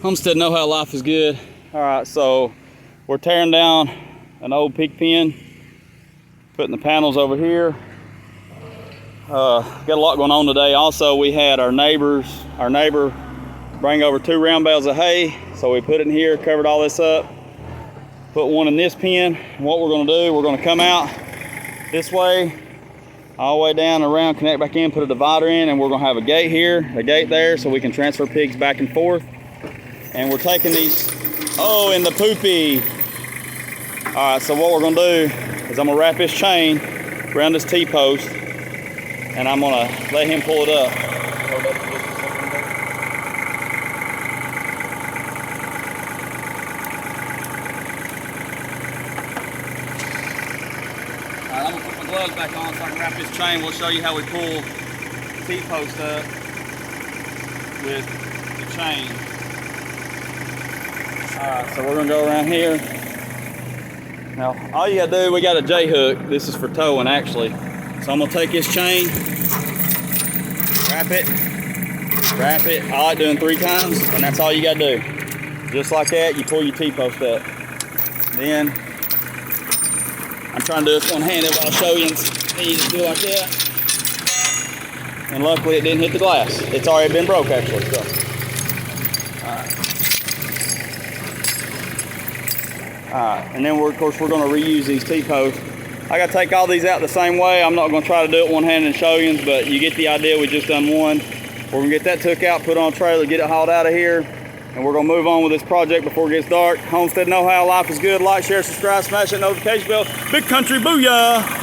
Homestead Know How Life is Good. All right, so we're tearing down an old pig pen, putting the panels over here. Got a lot going on today. Also, we had our neighbor bring over 2 round bales of hay, so we put it in here, covered all this up, put one in this pen. And what we're going to do, we're going to come out this way, all the way down and around, connect back in, put a divider in, and we're going to have a gate here, a gate there, so we can transfer pigs back and forth. And we're taking these, oh, in the poopy. All right, so what we're gonna do is I'm gonna wrap this chain around this T-post, and I'm gonna let him pull it up. All right, I'm gonna put my gloves back on so I can wrap this chain. We'll show you how we pull the T-post up with the chain. Alright, so we're going to go around here. Now, all you got to do, we got a J-hook. This is for towing, actually. So I'm going to take this chain, wrap it. I like doing 3 times, and that's all you got to do. Just like that, you pull your T-post up. Then, I'm trying to do this one-handed, but I'll show you. You just do like that. And luckily, it didn't hit the glass. It's already been broke, actually. So. Alright, and then of course we're going to reuse these T-posts. I got to take all these out the same way. I'm not going to try to do it one-handed and show you, but you get the idea. We just done one. We're going to get that took out, put on a trailer, get it hauled out of here, and we're going to move on with this project before it gets dark. Homestead Know How Life is Good. Like, share, subscribe, smash that notification bell. Big country booyah!